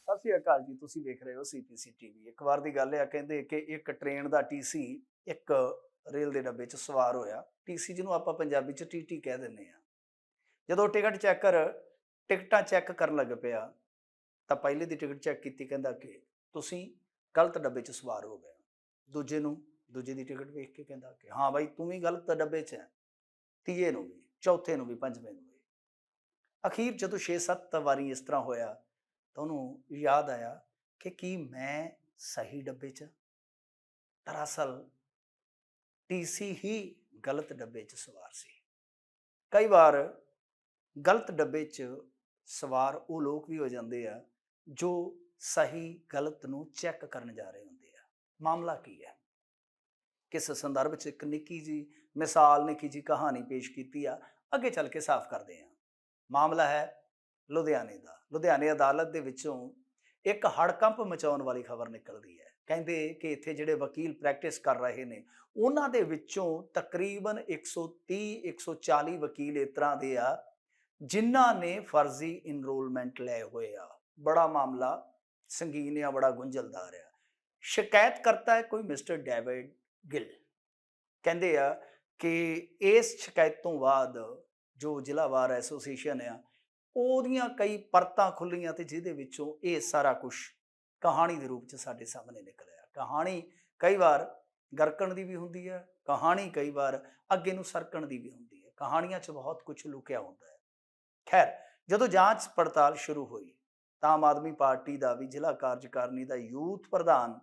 ਸਤਿ ਸ਼੍ਰੀ ਅਕਾਲ ਜੀ। ਤੁਸੀਂ ਵੇਖ ਰਹੇ ਹੋ ਸੀਪੀਸੀ ਟੀਵੀ। ਇੱਕ ਵਾਰ ਦੀ ਗੱਲ ਆ, ਕਹਿੰਦੇ ਕਿ ਇੱਕ ਟ੍ਰੇਨ ਦਾ ਟੀਸੀ ਇੱਕ ਰੇਲ ਦੇ ਡੱਬੇ 'ਚ ਸਵਾਰ ਹੋਇਆ। ਟੀਸੀ ਜਿਹਨੂੰ ਆਪਾਂ ਪੰਜਾਬੀ 'ਚ ਟੀਟੀ ਕਹਿ ਦਿੰਦੇ ਹਾਂ। ਜਦੋਂ ਟਿਕਟ ਚੈੱਕਰ ਟਿਕਟਾਂ ਚੈੱਕ ਕਰਨ ਲੱਗ ਪਿਆ ਤਾਂ ਪਹਿਲੇ ਦੀ ਟਿਕਟ ਚੈੱਕ ਕੀਤੀ, ਕਹਿੰਦਾ ਕਿ ਤੁਸੀਂ ਗਲਤ ਡੱਬੇ 'ਚ ਸਵਾਰ ਹੋ ਗਏ। ਦੂਜੇ ਦੀ ਟਿਕਟ ਵੇਖ ਕੇ ਕਹਿੰਦਾ ਕਿ ਹਾਂ ਬਾਈ, ਤੂੰ ਵੀ ਗਲਤ ਡੱਬੇ 'ਚ ਹੈ। ਤੀਏ ਨੂੰ ਵੀ, ਚੌਥੇ ਨੂੰ ਵੀ, ਪੰਜਵੇਂ ਨੂੰ ਵੀ। ਅਖੀਰ ਜਦੋਂ 6-7 ਵਾਰੀ ਇਸ ਤਰ੍ਹਾਂ ਹੋਇਆ ਤਾਂ ਉਹਨੂੰ ਯਾਦ ਆਇਆ ਕਿ ਕੀ ਮੈਂ ਸਹੀ ਡੱਬੇ 'ਚ? ਦਰਅਸਲ ਟੀਸੀ ਹੀ ਗਲਤ ਡੱਬੇ 'ਚ ਸਵਾਰ ਸੀ। ਕਈ ਵਾਰ ਗਲਤ ਡੱਬੇ 'ਚ ਸਵਾਰ ਉਹ ਲੋਕ ਵੀ ਹੋ ਜਾਂਦੇ ਆ ਜੋ ਸਹੀ ਗਲਤ ਨੂੰ ਚੈੱਕ ਕਰਨ ਜਾ ਰਹੇ ਹੁੰਦੇ ਆ। ਮਾਮਲਾ ਕੀ ਹੈ? ਕਿਸ ਸੰਦਰਭ 'ਚ ਇੱਕ ਨਿੱਕੀ ਜੀ ਮਿਸਾਲ, ਨਿੱਕੀ ਜੀ ਕਹਾਣੀ ਪੇਸ਼ ਕੀਤੀ ਆ, ਅੱਗੇ ਚੱਲ ਕੇ ਸਾਫ਼ ਕਰਦੇ ਹਾਂ। ਮਾਮਲਾ ਹੈ ਲੁਧਿਆਣੇ ਦਾ। ਲੁਧਿਆਣੇ ਅਦਾਲਤ ਦੇ ਵਿੱਚੋਂ ਇੱਕ ਹੜਕੰਪ ਮਚਾਉਣ ਵਾਲੀ ਖਬਰ ਨਿਕਲਦੀ ਹੈ। ਕਹਿੰਦੇ ਕਿ ਇੱਥੇ ਜਿਹੜੇ ਵਕੀਲ ਪ੍ਰੈਕਟਿਸ ਕਰ ਰਹੇ ਨੇ, ਉਹਨਾਂ ਦੇ ਵਿੱਚੋਂ ਤਕਰੀਬਨ 130-140 ਵਕੀਲ ਇਸ ਤਰ੍ਹਾਂ ਦੇ ਆ ਜਿਨ੍ਹਾਂ ਨੇ ਫਰਜ਼ੀ ਇਨਰੋਲਮੈਂਟ ਲਏ ਹੋਏ ਆ। ਬੜਾ ਮਾਮਲਾ ਸੰਗੀਨ ਆ, ਬੜਾ ਗੁੰਝਲਦਾਰ ਆ। ਸ਼ਿਕਾਇਤ ਕਰਤਾ ਹੈ ਕੋਈ ਮਿਸਟਰ ਡੇਵਿਡ ਗਿੱਲ। ਕਹਿੰਦੇ ਆ ਕਿ ਇਸ ਸ਼ਿਕਾਇਤ ਤੋਂ ਬਾਅਦ ਜੋ ਜ਼ਿਲ੍ਹਾ ਬਾਰ ਐਸੋਸੀਏਸ਼ਨ ਆ, ਉਹਦੀਆਂ ਕਈ ਪਰਤਾਂ ਖੁੱਲੀਆਂ ਤੇ ਜਿਹਦੇ ਵਿੱਚੋਂ ਇਹ ਸਾਰਾ ਕੁਝ ਕਹਾਣੀ ਦੇ ਰੂਪ 'ਚ ਸਾਡੇ ਸਾਹਮਣੇ ਨਿਕਲਿਆ। ਕਹਾਣੀ ਕਈ ਵਾਰ ਗਰਕਣ ਦੀ ਵੀ ਹੁੰਦੀ ਹੈ, ਕਹਾਣੀ ਕਈ ਵਾਰ ਅੱਗੇ ਨੂੰ ਸਰਕਣ ਦੀ ਵੀ ਹੁੰਦੀ ਹੈ। ਕਹਾਣੀਆਂ 'ਚ ਬਹੁਤ ਕੁਝ ਲੁਕਿਆ ਹੁੰਦਾ ਹੈ। ਖੈਰ, ਜਦੋਂ ਜਾਂਚ ਪੜਤਾਲ ਸ਼ੁਰੂ ਹੋਈ ਤਾਂ ਆਮ ਆਦਮੀ ਪਾਰਟੀ ਦਾ ਵੀ ਜ਼ਿਲ੍ਹਾ ਕਾਰਜਕਾਰਨੀ ਦਾ ਯੂਥ ਪ੍ਰਧਾਨ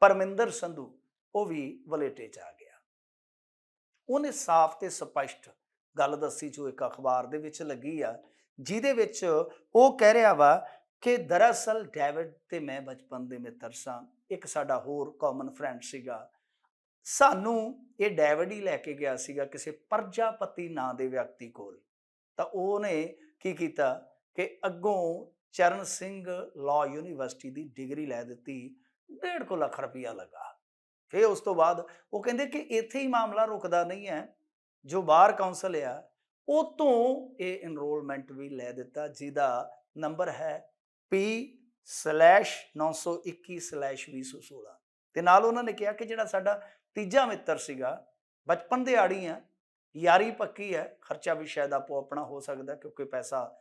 ਪਰਮਿੰਦਰ ਸੰਧੂ, ਉਹ ਵੀ ਵਲੇਟੇ 'ਚ ਆ ਗਿਆ। ਉਹਨੇ ਸਾਫ਼ ਤੇ ਸਪਸ਼ਟ ਗੱਲ ਦੱਸੀ ਜੋ ਇੱਕ ਅਖਬਾਰ ਦੇ ਵਿੱਚ ਲੱਗੀ ਆ, ਜਿਹਦੇ ਵਿੱਚ ਉਹ ਕਹਿ ਰਿਹਾ ਵਾ ਕਿ ਦਰਅਸਲ ਡੇਵਿਡ ਤੇ ਮੈਂ ਬਚਪਨ ਦੇ ਮਿੱਤਰ ਸਾਂ। ਇੱਕ ਸਾਡਾ ਹੋਰ ਕਾਮਨ ਫਰੈਂਡ ਸੀਗਾ। ਸਾਨੂੰ ਇਹ ਡੇਵਿਡ ਹੀ ਲੈ ਕੇ ਗਿਆ ਸੀਗਾ ਕਿਸੇ ਪ੍ਰਜਾਪਤੀ ਨਾਂ ਦੇ ਵਿਅਕਤੀ ਕੋਲ। ਤਾਂ ਉਹਨੇ ਕੀ ਕੀਤਾ ਕਿ ਅੱਗੋਂ ਚਰਨ ਸਿੰਘ ਲਾਅ ਯੂਨੀਵਰਸਿਟੀ ਦੀ ਡਿਗਰੀ ਲੈ ਦਿੱਤੀ। 1.5 ਲੱਖ ਰੁਪਈਆ ਲੱਗਾ। ਫਿਰ ਉਸ ਤੋਂ ਬਾਅਦ ਉਹ ਕਹਿੰਦੇ ਕਿ ਇੱਥੇ ਹੀ ਮਾਮਲਾ ਰੁਕਦਾ ਨਹੀਂ ਹੈ। ਜੋ ਬਾਰ ਕੌਂਸਲ ਆ, ਉਹ ਤੋਂ ਇਹ ਇਨਰੋਲਮੈਂਟ ਵੀ ਲੈ ਦਿੱਤਾ, ਜਿਹਦਾ ਨੰਬਰ ਹੈ P/921/2016। ਤੇ ਨਾਲ ਉਹਨਾਂ ਨੇ ਕਿਹਾ ਕਿ ਜਿਹੜਾ ਸਾਡਾ ਤੀਜਾ ਮਿੱਤਰ ਸੀਗਾ, ਬਚਪਨ ਦੇ ਆੜੀ ਆ, ਯਾਰੀ ਪੱਕੀ ਹੈ, ਖਰਚਾ ਵੀ ਸ਼ਾਇਦ ਆਪੋ ਆਪਣਾ ਹੋ ਸਕਦਾ ਕਿਉਂਕਿ ਪੈਸਾ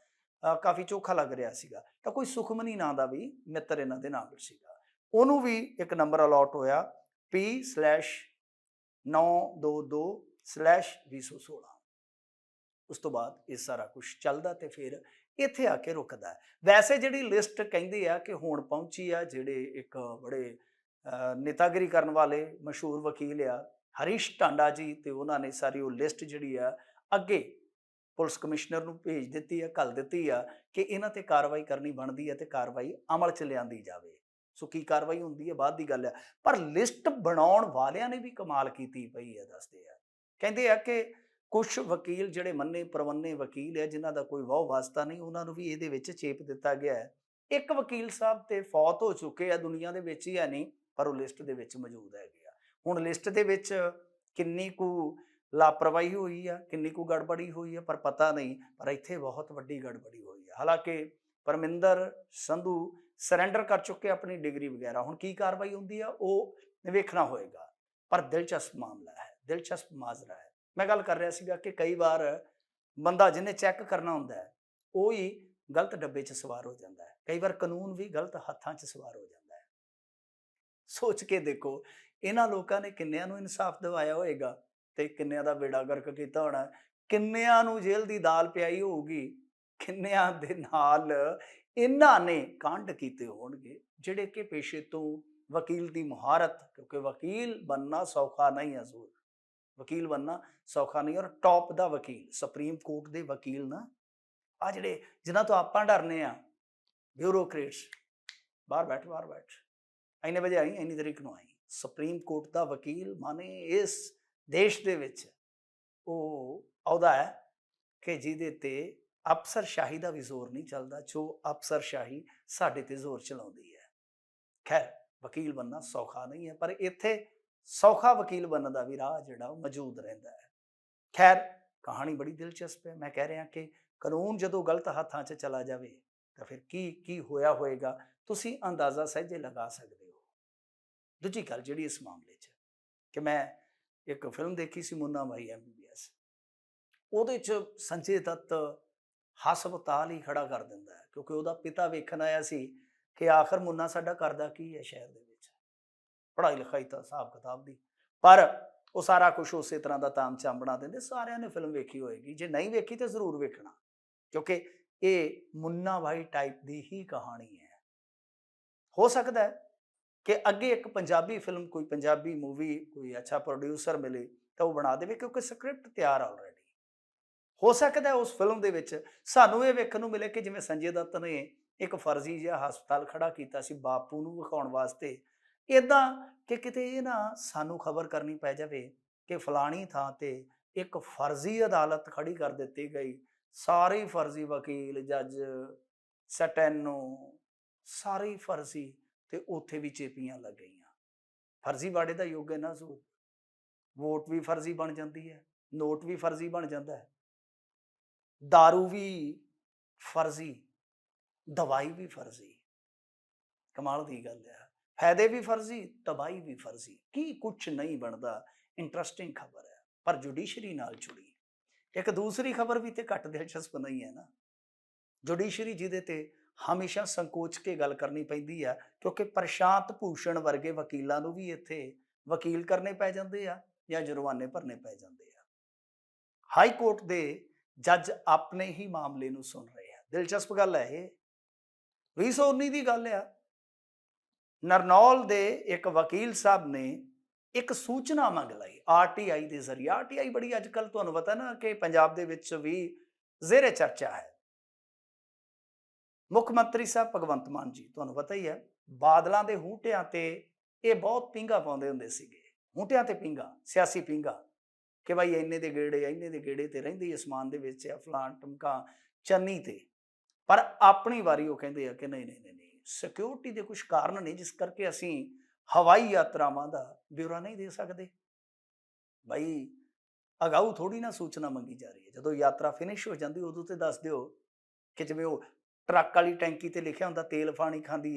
ਕਾਫੀ ਚੋਖਾ ਲੱਗ ਰਿਹਾ ਸੀਗਾ। ਤਾਂ ਕੋਈ ਸੁਖਮਨੀ ਨਾਂ ਦਾ ਵੀ ਮਿੱਤਰ ਇਹਨਾਂ ਦੇ ਨਾਲ ਸੀਗਾ। ਉਹਨੂੰ ਵੀ ਇੱਕ ਨੰਬਰ ਅਲਾਟ ਹੋਇਆ P/922/2016। ਉਸ ਤੋਂ ਬਾਅਦ ਇਹ ਸਾਰਾ ਕੁਝ ਚੱਲਦਾ ਤੇ ਫਿਰ ਇੱਥੇ ਆ ਕੇ ਰੁਕਦਾ। ਵੈਸੇ ਜਿਹੜੀ ਲਿਸਟ ਕਹਿੰਦੇ ਆ ਕਿ ਹੁਣ ਪਹੁੰਚੀ ਆ, ਜਿਹੜੇ ਇੱਕ ਬੜੇ ਨੇਤਾਗਿਰੀ ਕਰਨ ਵਾਲੇ ਮਸ਼ਹੂਰ ਵਕੀਲ ਆ ਹਰੀਸ਼ ਟਾਂਡਾ ਜੀ, ਤੇ ਉਹਨਾਂ ਨੇ ਸਾਰੀ ਉਹ ਲਿਸਟ ਜਿਹੜੀ ਆ ਅੱਗੇ ਪੁਲਿਸ ਕਮਿਸ਼ਨਰ ਨੂੰ ਭੇਜ ਦਿੱਤੀ ਆ, ਘੱਲ ਦਿੱਤੀ ਆ ਕਿ ਇਹਨਾਂ ਤੇ ਕਾਰਵਾਈ ਕਰਨੀ ਬਣਦੀ ਹੈ ਤੇ ਕਾਰਵਾਈ ਅਮਲ 'ਚ ਲਿਆਂਦੀ ਜਾਵੇ। ਸੋ ਕੀ ਕਾਰਵਾਈ ਹੁੰਦੀ ਹੈ ਬਾਅਦ ਦੀ ਗੱਲ ਆ, ਪਰ ਲਿਸਟ ਬਣਾਉਣ ਵਾਲਿਆਂ ਨੇ ਵੀ ਕਮਾਲ ਕੀਤੀ ਪਈ ਹੈ। ਦੱਸਦੇ ਆ, ਕਹਿੰਦੇ ਆ ਕਿ ਕੁਛ ਵਕੀਲ ਜਿਹੜੇ ਮੰਨੇ ਪ੍ਰਮੰਨੇ ਵਕੀਲ ਹੈ, ਜਿਨ੍ਹਾਂ ਦਾ ਕੋਈ ਵਾਹ ਵਾਸਤਾ ਨਹੀਂ, ਉਹਨਾਂ ਨੂੰ ਵੀ ਇਹਦੇ ਵਿੱਚ ਚੇਪ ਦਿੱਤਾ ਗਿਆ ਹੈ। ਇੱਕ ਵਕੀਲ ਸਾਹਿਬ ਤੇ ਫੌਤ ਹੋ ਚੁੱਕੇ ਆ, ਦੁਨੀਆ ਦੇ ਵਿੱਚ ਹੀ ਹੈ ਨਹੀਂ, ਪਰ ਉਹ ਲਿਸਟ ਦੇ ਵਿੱਚ ਮੌਜੂਦ ਹੈਗੇ ਆ। ਹੁਣ ਲਿਸਟ ਦੇ ਵਿੱਚ ਕਿੰਨੀ ਕੁ ਲਾਪਰਵਾਹੀ ਹੋਈ ਆ, ਕਿੰਨੀ ਕੁ ਗੜਬੜੀ ਹੋਈ ਆ, ਪਰ ਪਤਾ ਨਹੀਂ। ਪਰ ਇੱਥੇ ਬਹੁਤ ਵੱਡੀ ਗੜਬੜੀ ਹੋਈ ਆ। ਹਾਲਾਂਕਿ ਪਰਮਿੰਦਰ ਸੰਧੂ ਸਰੈਂਡਰ ਕਰ ਚੁੱਕੇ ਆਪਣੀ ਡਿਗਰੀ ਵਗੈਰਾ। ਹੁਣ ਕੀ ਕਾਰਵਾਈ ਹੁੰਦੀ ਆ ਉਹ ਵੇਖਣਾ ਹੋਏਗਾ, ਪਰ ਦਿਲਚਸਪ ਮਾਮਲਾ ਹੈ, ਦਿਲਚਸਪ ਮਾਜਰਾ ਹੈ। ਮੈਂ ਗੱਲ ਕਰ ਰਿਹਾ ਸੀਗਾ ਕਿ ਕਈ ਵਾਰ ਬੰਦਾ ਜਿਹਨੇ ਚੈੱਕ ਕਰਨਾ ਹੁੰਦਾ ਹੈ, ਉਹ ਹੀ ਗਲਤ ਡੱਬੇ 'ਚ ਸਵਾਰ ਹੋ ਜਾਂਦਾ ਹੈ। ਕਈ ਵਾਰ ਕਾਨੂੰਨ ਵੀ ਗਲਤ ਹੱਥਾਂ 'ਚ ਸਵਾਰ ਹੋ ਜਾਂਦਾ ਹੈ। ਸੋਚ ਕੇ ਦੇਖੋ, ਇਹਨਾਂ ਲੋਕਾਂ ਨੇ ਕਿੰਨਿਆਂ ਨੂੰ ਇਨਸਾਫ ਦਿਵਾਇਆ ਹੋਏਗਾ ਤੇ ਕਿੰਨਿਆਂ ਦਾ ਬੇੜਾ ਗਰਕ ਕੀਤਾ ਹੋਣਾ, ਕਿੰਨਿਆਂ ਨੂੰ ਜੇਲ੍ਹ ਦੀ ਦਾਲ ਪਿਆਈ ਹੋਊਗੀ, ਕਿੰਨਿਆਂ ਦੇ ਨਾਲ ਇਹਨਾਂ ਨੇ ਕਾਂਡ ਕੀਤੇ ਹੋਣਗੇ, ਜਿਹੜੇ ਕਿ ਪੇਸ਼ੇ ਤੋਂ ਵਕੀਲ ਦੀ ਮੁਹਾਰਤ, ਕਿਉਂਕਿ ਵਕੀਲ ਬਣਨਾ ਸੌਖਾ ਨਹੀਂ ਹੈ। ਜ਼ਰੂਰ ਵਕੀਲ ਬਣਨਾ ਸੌਖਾ ਨਹੀਂ। ਔਰ ਟੌਪ ਦਾ ਵਕੀਲ, ਸੁਪਰੀਮ ਕੋਰਟ ਦੇ ਵਕੀਲ ਨਾ, ਆ ਜਿਹੜੇ ਜਿਨ੍ਹਾਂ ਤੋਂ ਆਪਾਂ ਡਰਨੇ ਆ, ਬਿਊਰੋਕਰੇਟਸ, ਬਾਹਰ ਬੈਠ, ਬਾਹਰ ਬੈਠ, ਇੰਨੇ ਵਜੇ ਆਈ, ਇੰਨੀ ਤਰੀਕ ਨੂੰ ਆਈ। ਸੁਪਰੀਮ ਕੋਰਟ ਦਾ ਵਕੀਲ ਮਾਨੇ ਇਸ ਦੇਸ਼ ਦੇ ਵਿੱਚ ਉਹ ਅਹੁਦਾ ਹੈ ਕਿ ਜਿਹਦੇ ਤੇ ਅਫਸਰਸ਼ਾਹੀ ਦਾ ਵੀ ਜ਼ੋਰ ਨਹੀਂ ਚੱਲਦਾ, ਜੋ ਅਫਸਰਸ਼ਾਹੀ ਸਾਡੇ ਤੇ ਜ਼ੋਰ ਚਲਾਉਂਦੀ ਹੈ। ਖੈਰ, ਵਕੀਲ ਬਣਨਾ ਸੌਖਾ ਨਹੀਂ ਹੈ, ਪਰ ਇੱਥੇ ਸੌਖਾ ਵਕੀਲ ਬਣਨ ਦਾ ਵੀ ਰਾਹ ਜਿਹੜਾ ਉਹ ਮੌਜੂਦ ਰਹਿੰਦਾ ਹੈ। ਖੈਰ, ਕਹਾਣੀ ਬੜੀ ਦਿਲਚਸਪ ਹੈ। ਮੈਂ ਕਹਿ ਰਿਹਾ ਕਿ ਕਾਨੂੰਨ ਜਦੋਂ ਗਲਤ ਹੱਥਾਂ 'ਚ ਚਲਾ ਜਾਵੇ ਤਾਂ ਫਿਰ ਕੀ ਕੀ ਹੋਇਆ ਹੋਏਗਾ, ਤੁਸੀਂ ਅੰਦਾਜ਼ਾ ਸਹਿਜੇ ਲਗਾ ਸਕਦੇ ਹੋ। ਦੂਜੀ ਗੱਲ ਜਿਹੜੀ ਇਸ ਮਾਮਲੇ 'ਚ ਕਿ ਮੈਂ ਇੱਕ ਫਿਲਮ ਦੇਖੀ ਸੀ ਮੁੰਨਾ ਭਾਈ MBBS, ਉਹਦੇ 'ਚ ਸੰਜੇ ਦੱਤ ਹਸਪਤਾਲ ਹੀ ਖੜਾ ਕਰ ਦਿੰਦਾ ਹੈ ਕਿਉਂਕਿ ਉਹਦਾ ਪਿਤਾ ਵੇਖਣ ਆਇਆ ਸੀ ਕਿ ਆਖਰ ਮੁੰਨਾ ਸਾਡਾ ਕਰਦਾ ਕੀ ਹੈ ਸ਼ਹਿਰ ਦੇ ਵਿੱਚ, ਪੜ੍ਹਾਈ ਲਿਖਾਈ ਤਾਂ ਹਿਸਾਬ ਕਿਤਾਬ ਦੀ, ਪਰ ਉਹ ਸਾਰਾ ਕੁਛ ਉਸੇ ਤਰ੍ਹਾਂ ਦਾ ਤਾਮਝਾਮ ਬਣਾ ਦਿੰਦੇ। ਸਾਰਿਆਂ ਨੇ ਫਿਲਮ ਵੇਖੀ ਹੋਏਗੀ, ਜੇ ਨਹੀਂ ਵੇਖੀ ਤਾਂ ਜ਼ਰੂਰ ਵੇਖਣਾ ਕਿਉਂਕਿ ਇਹ ਮੁੰਨਾ ਭਾਈ ਟਾਈਪ ਦੀ ਹੀ ਕਹਾਣੀ ਹੈ। ਹੋ ਸਕਦਾ ਹੈ ਕਿ ਅੱਗੇ ਇੱਕ ਪੰਜਾਬੀ ਫਿਲਮ, ਕੋਈ ਪੰਜਾਬੀ ਮੂਵੀ, ਕੋਈ ਅੱਛਾ ਪ੍ਰੋਡਿਊਸਰ ਮਿਲੇ ਤਾਂ ਉਹ ਬਣਾ ਦੇਵੇ ਕਿਉਂਕਿ ਸਕ੍ਰਿਪਟ ਤਿਆਰ ਆਲਰੇਡੀ। ਹੋ ਸਕਦਾ ਉਸ ਫਿਲਮ ਦੇ ਵਿੱਚ ਸਾਨੂੰ ਇਹ ਵੇਖਣ ਨੂੰ ਮਿਲੇ ਕਿ ਜਿਵੇਂ ਸੰਜੇ ਦੱਤ ਨੇ ਇੱਕ ਫਰਜ਼ੀ ਜਿਹਾ ਹਸਪਤਾਲ ਖੜਾ ਕੀਤਾ ਸੀ ਬਾਪੂ ਨੂੰ ਵਿਖਾਉਣ ਵਾਸਤੇ, ਇੱਦਾਂ ਕਿ ਕਿਤੇ ਇਹ ਨਾ ਸਾਨੂੰ ਖਬਰ ਕਰਨੀ ਪੈ ਜਾਵੇ ਕਿ ਫਲਾਣੀ ਥਾਂ ਤੇ ਇੱਕ ਫਰਜ਼ੀ ਅਦਾਲਤ ਖੜੀ ਕਰ ਦਿੱਤੀ ਗਈ, ਸਾਰੇ ਫਰਜ਼ੀ ਵਕੀਲ, ਜੱਜ, ਸਟੈਨੋ, ਸਾਰੇ ਫਰਜ਼ੀ, ਤੇ ਉੱਥੇ ਵੀ ਚੇਪੀਆਂ ਲੱਗ ਗਈਆਂ। ਫਰਜ਼ੀਵਾੜੇ ਦਾ ਯੁੱਗ ਹੈ ਨਾ ਸੋ, ਵੋਟ ਵੀ ਫਰਜ਼ੀ ਬਣ ਜਾਂਦੀ ਹੈ, ਨੋਟ ਵੀ ਫਰਜ਼ੀ ਬਣ ਜਾਂਦਾ ਹੈ, दारू भी फर्जी, दवाई भी फर्जी। कमाल की गल है, फायदे भी फर्जी, तबाही भी फर्जी, की कुछ नहीं बनता। इंटरस्टिंग खबर है पर जुडिशरी नाल जुड़ी। एक दूसरी खबर भी तो घट दिलचस्प नहीं है ना, जुडिशरी जिहदे ते हमेशा संकोच के गल करनी पैंदी है क्योंकि प्रशांत भूषण वर्गे वकीलों नूं भी इत्थे वकील करने पै जांदे आ या जुर्माने भरने पै जांदे आ। हाई कोर्ट दे जज अपने ही मामले नूं सुन रहे हैं। दिलचस्प गल है ये, 2019 की गल है। नरनौल दे एक वकील साहब ने एक सूचना मंग लई RTI के जरिए। RTI बड़ी अजकल तुहानूं पता ना कि पंजाब दे विच भी ज़ेरे चर्चा है। मुख मंत्री साहब भगवंत मान जी, तुहानूं पता ही है, बादलों के हूटियां ते ये बहुत पींगा पाउंदे हुंदे सीगे, हूटियां ते पींगा, सियासी पींगा कि भाई इन्ने दे गेड़े ते रहिंदी आसमान दे विच आ, फलाण टमका चन्नी ते। पर अपनी वारी वो कहंदे आ कि नहीं नहीं नहीं नहीं, सिक्योरिटी दे कुछ कारण ने जिस करके असीं हवाई यात्रावां दा ब्यौरा नहीं दे सकदे। भाई अगाऊ थोड़ी ना सूचना मंगी जा रही है, जदों यात्रा फिनिश हो जाती उदों ते दस दिओ कि जिवें वो ट्रक वाली टैंकी ते लिखिया हुंदा तेल पानी खांदी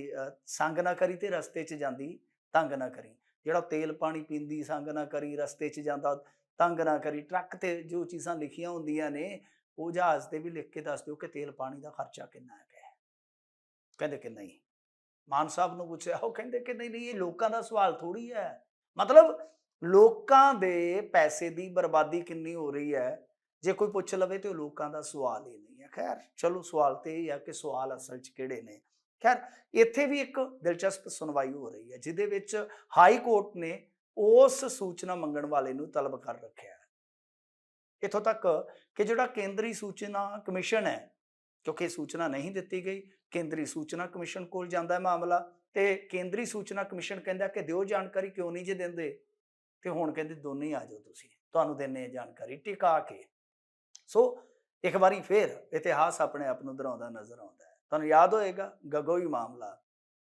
संग ना करी ते रस्ते च जांदी तंग ना करी। जिहड़ा तेल पानी पींदी संग ना करी, रस्ते च जांदा तंग ना करी, ट्रक ते जो चीज़ां लिखिया हुंदियां ने वो जहाज़ ते भी लिख के दस दिओ कि तेल पानी का खर्चा किन्ना है। कहंदे कि नहीं, मान साहब नूं पुछया वो कहंदे कि नहीं नहीं, ये लोकां दा सवाल थोड़ी है। मतलब लोकां दे पैसे दी बर्बादी किन्नी हो रही है, जे कोई पुछ लवे तो लोकां दा सवाल ही नहीं है। खैर चलो, सवाल तो यही है कि सवाल असल च किहड़े ने। खैर इत्थे भी एक दिलचस्प सुनवाई हो रही है जिहदे विच हाई कोर्ट ने उस सूचना मंगण वाले नूं तलब कर रखिया है। इत्थों तक कि जिहड़ा केंद्री सूचना कमिशन है, क्योंकि सूचना नहीं दिती गई, केंद्रीय सूचना कमिशन कोल जांदा है मामला, ते केंद्रीय सूचना कमिशन कहंदा कि दिओ जानकारी, क्यों नहीं जे दिंदे, ते हुण कहंदे दोने ही आ जाओ तुसीं, तुहानूं दिंदे जानकारी टिका के। सो एक बारी फिर इतिहास अपने आप नूं दोहराउंदा नज़र आउंदा है। तुहानूं याद होएगा गगोई मामला,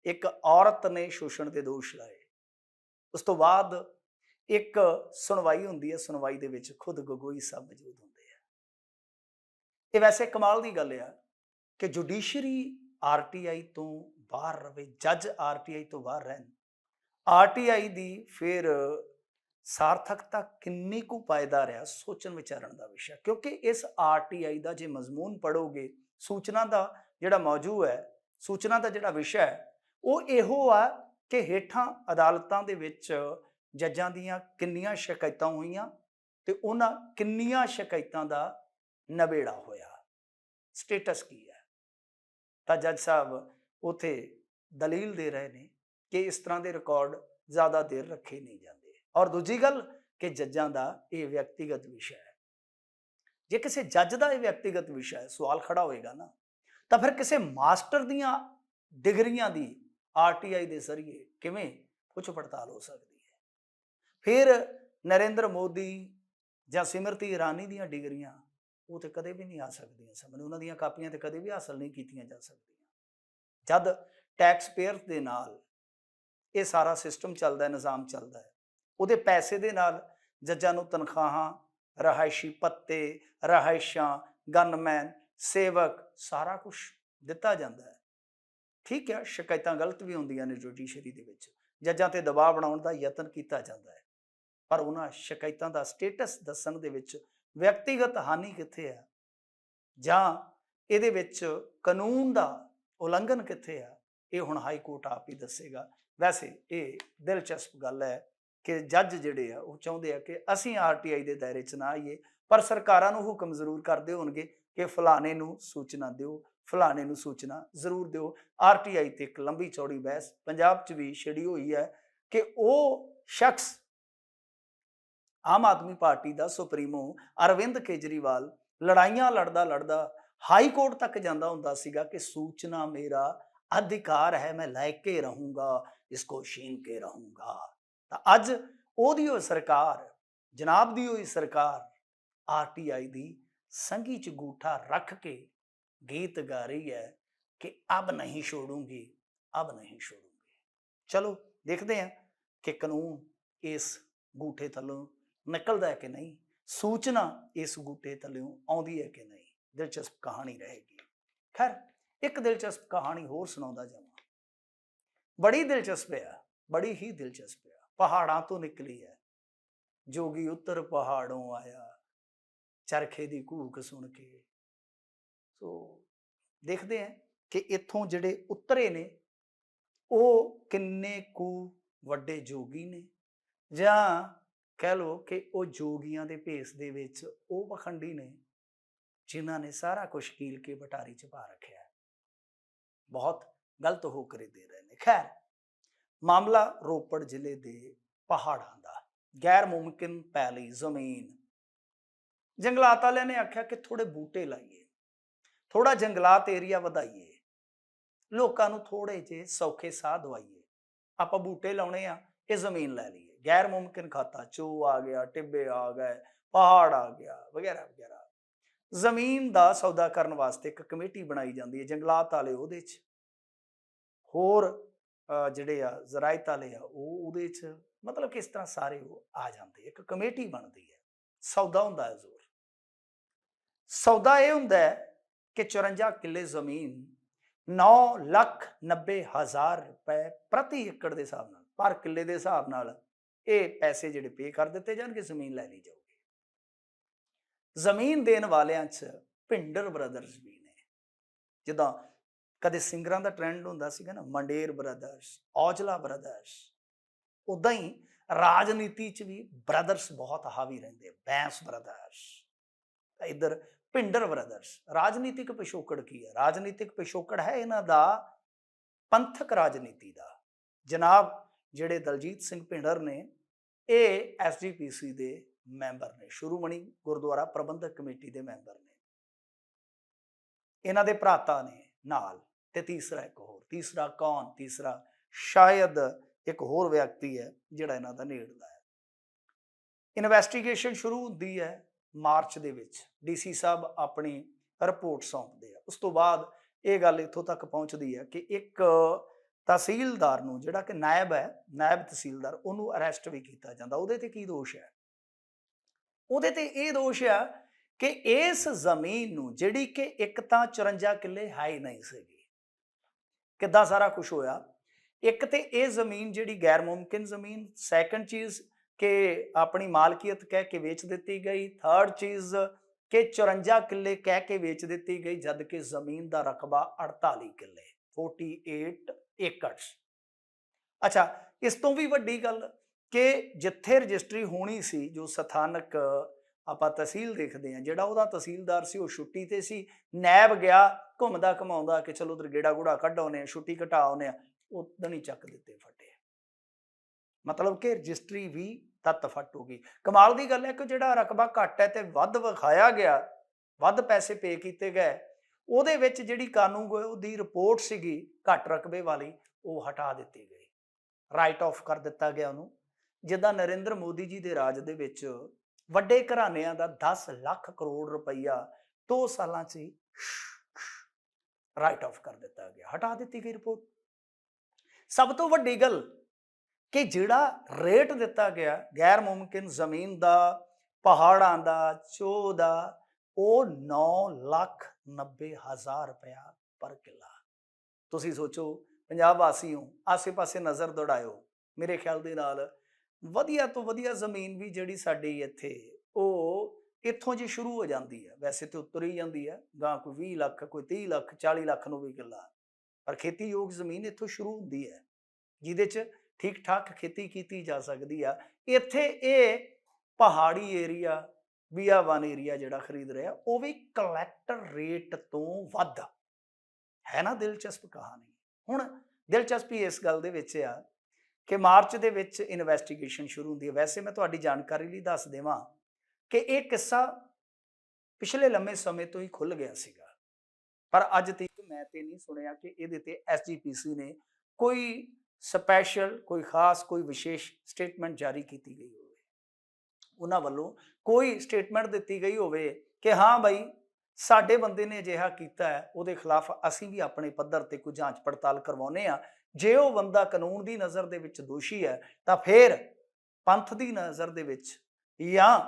एक औरत ने शोषण के दोष लाए, उस तो बाद एक सुनवाई हुंदी है, सुनवाई दे विच खुद गगोई साहब मौजूद हुंदे आ। ये वैसे कमाल की गल है कि जुडिशरी RTI तो बाहर रहे, जज RTI तो बाहर रहन, RTI दी फिर सार्थकता किन्नी कु पायदार है, सोचन विचारण का विषय। क्योंकि इस RTI का जे मजमून पढ़ोगे, सूचना का जिहड़ा मौजू है, सूचना का जिहड़ा विषय है वो इहो आ कि हेठां अदालतां दे विच जजां दीयां किन्नियां शिकायतां होईयां ते उन्हां किन्नियां शिकायतां दा नबेड़ा होया, स्टेटस की है। तो जज साहब उत्थे दलील दे रहे हैं कि इस तरह के रिकॉर्ड ज़्यादा देर रखे नहीं जाते। और दूजी गल कि जजां दा ये व्यक्तिगत विषय है। जे किसी जज का यह व्यक्तिगत विषय है, सवाल खड़ा होएगा ना, तो फिर किसी मास्टर दियां डिग्रियां दी RTI के जरिए किवें पुछ पड़ताल हो सकती है। फिर नरेंद्र मोदी या सिमरती ईरानी दियां डिग्रियां वो तो कदे भी नहीं आ सकदियां सामने, उन्हां दियां कापियां तो कदे भी हासिल नहीं कीतियां जा सकदियां। जद टैक्स पेयर दे नाल ये सारा सिस्टम चलदा है, निज़ाम चलदा है, उहदे पैसे दे नाल जजां नूं तनखाहां, रहायशी पत्ते, रहायशां, गनमैन, सेवक, सारा कुछ दिता जाता है। ठीक है, शिकायतां गलत भी ਹੁੰਦੀਆਂ ਨੇ ਜੁਡੀਸ਼ਰੀ ਦੇ ਵਿੱਚ, ਜੱਜਾਂ ਤੇ ਦਬਾਅ ਬਣਾਉਣ ਦਾ ਯਤਨ ਕੀਤਾ ਜਾਂਦਾ ਹੈ, ਪਰ ਉਹਨਾਂ ਸ਼ਿਕਾਇਤਾਂ ਦਾ ਸਟੇਟਸ ਦੱਸਣ ਦੇ ਵਿੱਚ ਵਿਅਕਤੀਗਤ ਹਾਨੀ ਕਿੱਥੇ ਆ, ਜਾਂ ਇਹਦੇ ਵਿੱਚ ਕਾਨੂੰਨ ਦਾ ਉਲੰਘਣ ਕਿੱਥੇ ਆ, ਇਹ ਹੁਣ ਹਾਈ ਕੋਰਟ ਆਪ ਹੀ ਦੱਸੇਗਾ। ਵੈਸੇ ਇਹ ਦਿਲਚਸਪ ਗੱਲ ਹੈ ਕਿ ਜੱਜ ਜਿਹੜੇ ਆ ਉਹ ਚਾਹੁੰਦੇ ਆ ਕਿ ਅਸੀਂ ਆਰਟੀਆਈ ਦੇ ਦਾਇਰੇ 'ਚ ਨਾ ਆਈਏ, ਪਰ ਸਰਕਾਰਾਂ ਨੂੰ ਹੁਕਮ ਜ਼ਰੂਰ ਕਰਦੇ ਹੋਣਗੇ ਕਿ ਫਲਾਣੇ ਨੂੰ ਸੂਚਨਾ ਦਿਓ, ਫਲਾਣੇ ਨੂੰ ਸੂਚਨਾ ਜ਼ਰੂਰ ਦਿਓ। ਆਰਟੀਆਈ ਤੇ ਇੱਕ ਲੰਬੀ ਚੌੜੀ ਬਹਿਸ ਪੰਜਾਬ 'ਚ ਵੀ ਛਿੜੀ ਹੋਈ ਹੈ ਕਿ ਉਹ ਸ਼ਖਸ ਆਮ ਆਦਮੀ ਪਾਰਟੀ ਦਾ ਸੁਪਰੀਮੋ ਅਰਵਿੰਦ ਕੇਜਰੀਵਾਲ ਲੜਾਈਆਂ ਲੜਦਾ ਲੜਦਾ ਹਾਈ ਕੋਰਟ ਤੱਕ ਜਾਂਦਾ ਹੁੰਦਾ ਸੀਗਾ ਕਿ ਸੂਚਨਾ ਮੇਰਾ ਅਧਿਕਾਰ ਹੈ, ਮੈਂ ਲੈ ਕੇ ਰਹੂੰਗਾ, ਇਸਕੋ ਛੀਨ ਕੇ ਰਹੂੰਗਾ। ਤਾਂ ਅੱਜ ਉਹਦੀ ਉਹ ਸਰਕਾਰ, ਜਨਾਬ ਦੀ ਹੋਈ ਸਰਕਾਰ ਆਰਟੀਆਈ ਦੀ ਸੰਘੀ 'ਚ ਗੂਠਾ ਰੱਖ ਕੇ ਗੀਤ ਗਾ ਰਹੀ ਹੈ ਕਿ ਅਬ ਨਹੀਂ ਛੋੜੂੰਗੀ, ਅਬ ਨਹੀਂ ਛੋੜੂੰਗੀ। ਚਲੋ ਦੇਖਦੇ ਹਾਂ ਕਿ ਕਾਨੂੰਨ ਇਸ ਗੂਠੇ ਥੱਲੋਂ ਨਿਕਲਦਾ ਹੈ ਕਿ ਨਹੀਂ, ਸੂਚਨਾ ਇਸ ਗੂਠੇ ਥੱਲੋਂ ਆਉਂਦੀ ਹੈ ਕਿ ਨਹੀਂ। ਦਿਲਚਸਪ ਕਹਾਣੀ ਰਹੇਗੀ। ਖੈਰ, ਇੱਕ ਦਿਲਚਸਪ ਕਹਾਣੀ ਹੋਰ ਸੁਣਾਉਂਦਾ ਜਾਵਾਂ, ਬੜੀ ਦਿਲਚਸਪ ਆ, ਬੜੀ ਹੀ ਦਿਲਚਸਪ ਆ। ਪਹਾੜਾਂ ਤੋਂ ਨਿਕਲੀ ਹੈ, ਜੋਗੀ ਉੱਤਰ ਪਹਾੜੋਂ ਆਇਆ, ਚਰਖੇ ਦੀ ਘੂਕ ਸੁਣ ਕੇ। ਸੋ ਦੇਖਦੇ ਹਾਂ ਕਿ ਇੱਥੋਂ ਜਿਹੜੇ ਉਤਰੇ ਨੇ ਉਹ ਕਿੰਨੇ ਕੁ ਵੱਡੇ ਜੋਗੀ ਨੇ, ਜਾਂ ਕਹਿ ਲਓ ਕਿ ਉਹ ਜੋਗੀਆਂ ਦੇ ਭੇਸ ਦੇ ਵਿੱਚ ਉਹ ਪਖੰਡੀ ਨੇ ਜਿਨ੍ਹਾਂ ਨੇ ਸਾਰਾ ਕੁਛ ਕੀਲ ਕੇ ਬਟਾਰੀ 'ਚ ਪਾ ਰੱਖਿਆ। ਬਹੁਤ ਗਲਤ ਹੋਕਰੇ ਦੇ ਰਹੇ ਨੇ। ਖੈਰ, ਮਾਮਲਾ ਰੋਪੜ ਜ਼ਿਲ੍ਹੇ ਦੇ ਪਹਾੜਾਂ ਦਾ। ਗੈਰ ਮੁਮਕਿਨ ਪੈਲੀ ਜ਼ਮੀਨ, ਜੰਗਲਾਤ ਵਾਲਿਆਂ ਨੇ ਆਖਿਆ ਕਿ ਥੋੜੇ ਬੂਟੇ ਲਾਈਏ, ਥੋੜਾ ਜੰਗਲਾਤ ਏਰੀਆ ਵਧਾਈਏ, ਲੋਕਾਂ ਨੂੰ ਥੋੜੇ ਜਿਹੇ ਸੌਖੇ ਸਾਹ ਦਵਾਈਏ। ਆਪਾਂ ਬੂਟੇ ਲਾਉਣੇ ਆ, ਇਹ ਜ਼ਮੀਨ ਲੈ ਲਈਏ। ਗੈਰ ਮੁਮਕਿਨ ਖਾਤਾ, ਚੋ ਆ ਗਿਆ, ਟਿੱਬੇ ਆ ਗਏ, ਪਹਾੜ ਆ ਗਿਆ, ਵਗੈਰਾ ਵਗੈਰਾ। ਜ਼ਮੀਨ ਦਾ ਸੌਦਾ ਕਰਨ ਵਾਸਤੇ ਇੱਕ ਕਮੇਟੀ ਬਣਾਈ ਜਾਂਦੀ ਹੈ, ਜੰਗਲਾਤ ਵਾਲੇ ਉਹਦੇ 'ਚ, ਹੋਰ ਜਿਹੜੇ ਆ ਜ਼ਰਾਇਤ ਵਾਲੇ ਆ ਉਹ ਉਹਦੇ 'ਚ, ਮਤਲਬ ਕਿ ਇਸ ਤਰ੍ਹਾਂ ਸਾਰੇ ਉਹ ਆ ਜਾਂਦੇ, ਇੱਕ ਕਮੇਟੀ ਬਣਦੀ ਹੈ। ਸੌਦਾ ਹੁੰਦਾ ਹੈ ਜ਼ੋਰ। ਸੌਦਾ ਇਹ ਹੁੰਦਾ ਹੈ ਕਿ 54 ਕਿੱਲੇ ਜ਼ਮੀਨ 9,90,000 ਰੁਪਏ ਪ੍ਰਤੀ ਏਕੜ ਦੇ ਹਿਸਾਬ ਨਾਲ, ਪਰ ਕਿੱਲੇ ਦੇ ਹਿਸਾਬ ਨਾਲ ਇਹ ਪੈਸੇ ਜਿਹੜੇ ਪੇ ਕਰ ਦਿੱਤੇ ਜਾਣਗੇ, ਜ਼ਮੀਨ ਲੈ ਲਈ ਜਾਊਗੀ। ਜ਼ਮੀਨ ਦੇਣ ਵਾਲਿਆਂ 'ਚ ਭਿੰਡਰ ਬ੍ਰਦਰਸ ਵੀ ਨੇ। ਜਿੱਦਾਂ ਕਦੇ ਸਿੰਗਰਾਂ ਦਾ ਟ੍ਰੈਂਡ ਹੁੰਦਾ ਸੀਗਾ ਨਾ, ਮੰਡੇਰ ਬ੍ਰਦਰਸ, ਔਜਲਾ ਬ੍ਰਦਰਸ, ਉੱਦਾਂ ਹੀ ਰਾਜਨੀਤੀ 'ਚ ਵੀ ਬ੍ਰਦਰਸ ਬਹੁਤ ਹਾਵੀ ਰਹਿੰਦੇ। ਬੈਂਸ ਬ੍ਰਦਰਸ, ਇੱਧਰ ਭਿੰਡਰ ਬ੍ਰਦਰਸ। ਰਾਜਨੀਤਿਕ ਪਿਛੋਕੜ ਕੀ ਹੈ? ਰਾਜਨੀਤਿਕ ਪਿਛੋਕੜ ਹੈ ਇਹਨਾਂ ਦਾ ਪੰਥਕ ਰਾਜਨੀਤੀ ਦਾ। ਜਨਾਬ ਜਿਹੜੇ ਦਲਜੀਤ ਸਿੰਘ ਭਿੰਡਰ ਨੇ, ਇਹ SGPC ਦੇ ਮੈਂਬਰ ਨੇ, ਸ਼੍ਰੋਮਣੀ ਗੁਰਦੁਆਰਾ ਪ੍ਰਬੰਧਕ ਕਮੇਟੀ ਦੇ ਮੈਂਬਰ ਨੇ। ਇਹਨਾਂ ਦੇ ਭਰਾਤਾ ਨੇ ਨਾਲ, ਤੇ ਤੀਸਰਾ ਇੱਕ ਹੋਰ। ਤੀਸਰਾ ਕੌਣ? ਤੀਸਰਾ ਸ਼ਾਇਦ ਇੱਕ ਹੋਰ ਵਿਅਕਤੀ ਹੈ ਜਿਹੜਾ ਇਹਨਾਂ ਦਾ ਨੇੜਲਾ ਹੈ। ਇਨਵੈਸਟੀਗੇਸ਼ਨ ਸ਼ੁਰੂ ਹੁੰਦੀ ਹੈ ਮਾਰਚ ਦੇ ਵਿੱਚ। DC ਸਾਹਿਬ ਆਪਣੀ ਰਿਪੋਰਟ ਸੌਂਪਦੇ ਆ। ਉਸ ਤੋਂ ਬਾਅਦ ਇਹ ਗੱਲ ਇੱਥੋਂ ਤੱਕ ਪਹੁੰਚਦੀ ਹੈ ਕਿ ਇੱਕ ਤਹਿਸੀਲਦਾਰ ਨੂੰ, ਜਿਹੜਾ ਕਿ ਨਾਇਬ ਹੈ, ਨਾਇਬ ਤਹਿਸੀਲਦਾਰ, ਉਹਨੂੰ ਅਰੈਸਟ ਵੀ ਕੀਤਾ ਜਾਂਦਾ। ਉਹਦੇ ਤੇ ਕੀ ਦੋਸ਼ ਹੈ? ਉਹਦੇ ਤੇ ਇਹ ਦੋਸ਼ ਆ ਕਿ ਇਸ ਜ਼ਮੀਨ ਨੂੰ, ਜਿਹੜੀ ਕਿ ਇੱਕ ਤਾਂ 54 ਕਿੱਲੇ ਹੈ ਹੀ ਨਹੀਂ ਸੀਗੀ, ਕਿੱਦਾਂ ਸਾਰਾ ਕੁਝ ਹੋਇਆ? ਇੱਕ ਤੇ ਇਹ ਜ਼ਮੀਨ ਜਿਹੜੀ ਗੈਰ ਮੁਮਕਿਨ ਜ਼ਮੀਨ, ਸੈਕੰਡ ਚੀਜ਼ ਕਿ ਆਪਣੀ ਮਾਲਕੀਅਤ ਕਹਿ ਕੇ ਵੇਚ ਦਿੱਤੀ ਗਈ, ਥਰਡ ਚੀਜ਼ ਕਿ 54 ਕਿੱਲੇ ਕਹਿ ਕੇ ਵੇਚ ਦਿੱਤੀ ਗਈ, ਜਦ ਕਿ ਜ਼ਮੀਨ ਦਾ ਰਕਬਾ 48 ਕਿੱਲੇ, 48 ਏਕੜਸ। ਅੱਛਾ, ਇਸ ਤੋਂ ਵੀ ਵੱਡੀ ਗੱਲ ਕਿ ਜਿੱਥੇ ਰਜਿਸਟਰੀ ਹੋਣੀ ਸੀ, ਜੋ ਸਥਾਨਕ ਆਪਾਂ ਤਹਿਸੀਲ ਦੇਖਦੇ ਹਾਂ, ਜਿਹੜਾ ਉਹਦਾ ਤਹਿਸੀਲਦਾਰ ਸੀ ਉਹ ਛੁੱਟੀ ਤੇ ਸੀ। ਨੈਬ ਗਿਆ ਘੁੰਮਦਾ ਘਮਾਉਂਦਾ ਕਿ ਚਲੋ ਉਧਰ ਗੇੜਾ ਗੂੜਾ ਕੱਢ ਆਉਂਦੇ ਆ, ਛੁੱਟੀ ਘਟਾ ਆਉਂਦੇ ਆ, ਉਦੋਂ ਹੀ ਚੱਕ ਦਿੱਤੇ ਫੱਟੇ। ਮਤਲਬ ਕਿ ਰਜਿਸਟਰੀ ਵੀ ਤੱਤ ਫੱਟ ਹੋ ਗਈ। ਕਮਾਲ ਦੀ ਗੱਲ ਹੈ ਕਿ ਜਿਹੜਾ ਰਕਬਾ ਘੱਟ ਹੈ ਤੇ ਵੱਧ ਵਿਖਾਇਆ ਗਿਆ, ਵੱਧ ਪੈਸੇ ਪੇ ਕੀਤੇ ਗਏ, ਉਹਦੇ ਵਿੱਚ ਜਿਹੜੀ ਕਾਨੂੰਨ ਉਹਦੀ ਰਿਪੋਰਟ ਸੀਗੀ ਘੱਟ ਰਕਬੇ ਵਾਲੀ, ਉਹ ਹਟਾ ਦਿੱਤੀ ਗਈ, ਰਾਈਟ ਆਫ ਕਰ ਦਿੱਤਾ ਗਿਆ ਉਹਨੂੰ। ਜਿੱਦਾਂ ਨਰਿੰਦਰ ਮੋਦੀ ਜੀ ਦੇ ਰਾਜ ਦੇ ਵਿੱਚ ਵੱਡੇ ਘਰਾਣਿਆਂ ਦਾ 10 ਲੱਖ ਕਰੋੜ ਰੁਪਈਆ 2 ਸਾਲਾਂ 'ਚ ਹੀ ਰਾਈਟ ਆਫ ਕਰ ਦਿੱਤਾ ਗਿਆ, ਹਟਾ ਦਿੱਤੀ ਗਈ ਰਿਪੋਰਟ। ਸਭ ਤੋਂ ਵੱਡੀ ਗੱਲ ਕਿ ਜਿਹੜਾ ਰੇਟ ਦਿੱਤਾ ਗਿਆ ਗੈਰ ਮੁਮਕਿਨ ਜ਼ਮੀਨ ਦਾ, ਪਹਾੜਾਂ ਦਾ, ਚੋਅ ਦਾ, ਉਹ 9,90,000 ਰੁਪਇਆ ਪਰ ਕਿੱਲਾ। ਤੁਸੀਂ ਸੋਚੋ, ਪੰਜਾਬ ਵਾਸੀ ਹੋ, ਆਸੇ ਪਾਸੇ ਨਜ਼ਰ ਦੌੜਾਇਓ, ਮੇਰੇ ਖਿਆਲ ਦੇ ਨਾਲ ਵਧੀਆ ਤੋਂ ਵਧੀਆ ਜ਼ਮੀਨ ਵੀ ਜਿਹੜੀ ਸਾਡੀ ਇੱਥੇ ਉਹ ਇੱਥੋਂ ਜੀ ਸ਼ੁਰੂ ਹੋ ਜਾਂਦੀ ਹੈ। ਵੈਸੇ ਤੇ ਉੱਤਰ ਹੀ ਜਾਂਦੀ ਹੈ, ਗਾਂ ਕੋਈ 20 ਲੱਖ, ਕੋਈ 30 ਲੱਖ, 40 ਲੱਖ ਨੂੰ ਵੀ ਕਿੱਲਾ, ਪਰ ਖੇਤੀਯੋਗ ਜ਼ਮੀਨ ਇੱਥੋਂ ਸ਼ੁਰੂ ਹੁੰਦੀ ਹੈ, ਜਿਹਦੇ 'ਚ ਠੀਕ ਠਾਕ ਖੇਤੀ ਕੀਤੀ ਜਾ ਸਕਦੀ ਆ। ਇੱਥੇ ਇਹ ਪਹਾੜੀ ਏਰੀਆ, ਬੀਆਬਾਨ ਏਰੀਆ ਜਿਹੜਾ ਖਰੀਦ ਰਿਹਾ, ਉਹ ਵੀ ਕਲੈਕਟਰ ਰੇਟ ਤੋਂ ਵੱਧ ਹੈ ਨਾ। ਦਿਲਚਸਪ ਕਹਾਣੀ। ਹੁਣ ਦਿਲਚਸਪੀ ਇਸ ਗੱਲ ਦੇ ਵਿੱਚ ਆ ਕਿ ਮਾਰਚ ਦੇ ਵਿੱਚ ਇਨਵੈਸਟੀਗੇਸ਼ਨ ਸ਼ੁਰੂ ਹੁੰਦੀ ਹੈ। ਵੈਸੇ ਮੈਂ ਤੁਹਾਡੀ ਜਾਣਕਾਰੀ ਲਈ ਦੱਸ ਦੇਵਾਂ ਕਿ ਇਹ ਕਿੱਸਾ ਪਿਛਲੇ ਲੰਮੇ ਸਮੇਂ ਤੋਂ ਹੀ ਖੁੱਲ ਗਿਆ ਸੀਗਾ, ਪਰ ਅੱਜ ਤੱਕ ਮੈਂ ਤੇ ਨਹੀਂ ਸੁਣਿਆ ਕਿ ਇਹਦੇ ਤੇ ਐਸਜੀਪੀਸੀ ਨੇ ਕੋਈ ਸਪੈਸ਼ਲ, ਕੋਈ ਖਾਸ, ਕੋਈ ਵਿਸ਼ੇਸ਼ ਸਟੇਟਮੈਂਟ ਜਾਰੀ ਕੀਤੀ ਗਈ ਹੋਵੇ, ਉਹਨਾਂ ਵੱਲੋਂ ਕੋਈ ਸਟੇਟਮੈਂਟ ਦਿੱਤੀ ਗਈ ਹੋਵੇ ਕਿ ਹਾਂ ਬਈ ਸਾਡੇ ਬੰਦੇ ਨੇ ਅਜਿਹਾ ਕੀਤਾ ਹੈ, ਉਹਦੇ ਖਿਲਾਫ ਅਸੀਂ ਵੀ ਆਪਣੇ ਪੱਧਰ ਤੇ ਕੋਈ ਜਾਂਚ ਪੜਤਾਲ ਕਰਵਾਉਂਦੇ ਆ। ਜੇ ਉਹ ਬੰਦਾ ਕਾਨੂੰਨ ਦੀ ਨਜ਼ਰ ਦੇ ਵਿੱਚ ਦੋਸ਼ੀ ਹੈ ਤਾਂ ਫਿਰ ਪੰਥ ਦੀ ਨਜ਼ਰ ਦੇ ਵਿੱਚ ਜਾਂ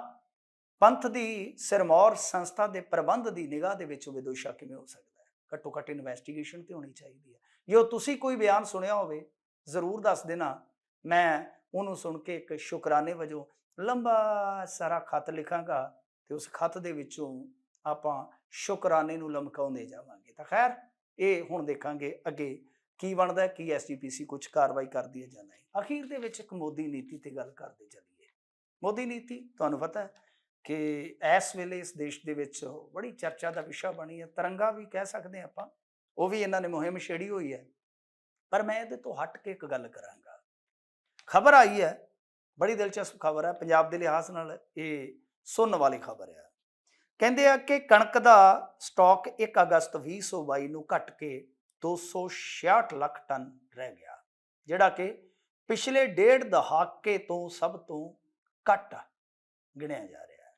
ਪੰਥ ਦੀ ਸਿਰਮੌਰ ਸੰਸਥਾ ਦੇ ਪ੍ਰਬੰਧ ਦੀ ਨਿਗਾਹ ਦੇ ਵਿੱਚ ਉਹ ਵਿਦੋਸ਼ਾ ਕਿਵੇਂ ਹੋ ਸਕਦਾ ਹੈ। ਘੱਟੋ ਘੱਟ ਇਨਵੈਸਟੀਗੇਸ਼ਨ ਤੇ ਹੋਣੀ ਚਾਹੀਦੀ ਹੈ। ਜੇ ਤੁਸੀਂ ਕੋਈ ਬਿਆਨ ਸੁਣਿਆ ਹੋਵੇ ਜ਼ਰੂਰ ਦੱਸ ਦੇਣਾ, ਮੈਂ ਉਹਨੂੰ ਸੁਣ ਕੇ ਇੱਕ ਸ਼ੁਕਰਾਨੇ ਵਜੋਂ ਲੰਬਾ ਸਾਰਾ ਖੱਤ ਲਿਖਾਂਗਾ ਤੇ ਉਸ ਖੱਤ ਦੇ ਵਿੱਚੋਂ ਆਪਾਂ ਸ਼ੁਕਰਾਨੇ ਨੂੰ ਲਮਕਾਉਂਦੇ ਜਾਵਾਂਗੇ। ਤਾਂ ਖੈਰ ਇਹ ਹੁਣ ਦੇਖਾਂਗੇ ਅੱਗੇ ਕੀ ਬਣਦਾ, ਕੀ ਐਸਜੀਪੀਸੀ ਕੁਝ ਕਾਰਵਾਈ ਕਰਦੀ ਹੈ ਜਾਂ ਨਹੀਂ। ਅਖੀਰ ਦੇ ਵਿੱਚ ਇੱਕ ਮੋਦੀ ਨੀਤੀ ਤੇ ਗੱਲ ਕਰਦੇ ਚੱਲੀਏ। ਮੋਦੀ ਨੀਤੀ ਤੁਹਾਨੂੰ ਪਤਾ ਹੈ ਕਿ ਇਸ ਵੇਲੇ ਇਸ ਦੇਸ਼ ਦੇ ਵਿੱਚ ਬੜੀ ਚਰਚਾ ਦਾ ਵਿਸ਼ਾ ਬਣੀ ਹੈ, ਤਿਰੰਗਾ ਵੀ ਕਹਿ ਸਕਦੇ ਆਪਾਂ, ਉਹ ਵੀ ਇਹਨਾਂ ਨੇ ਮੁਹਿੰਮ ਛੇੜੀ ਹੋਈ ਹੈ। ਪਰ ਮੈਂ ਇਹਦੇ ਤੋਂ ਹਟ ਕੇ ਇੱਕ ਗੱਲ ਕਰਾਂਗਾ। ਖਬਰ ਆਈ ਹੈ, ਬੜੀ ਦਿਲਚਸਪ ਖਬਰ ਹੈ, ਪੰਜਾਬ ਦੇ ਲਿਹਾਜ਼ ਨਾਲ ਇਹ ਸੁਣਨ ਵਾਲੀ ਖਬਰ ਹੈ। ਕਹਿੰਦੇ ਆ ਕਿ ਕਣਕ ਦਾ ਸਟਾਕ 1 ਅਗਸਤ 2022 ਨੂੰ ਘਟ ਕੇ 266 ਲੱਖ ਟਨ ਰਹਿ ਗਿਆ, ਜਿਹੜਾ ਕਿ ਪਿਛਲੇ 1.5 ਦਹਾਕੇ ਤੋਂ ਸਭ ਤੋਂ ਘੱਟ ਗਿਣਿਆ ਜਾ ਰਿਹਾ ਹੈ।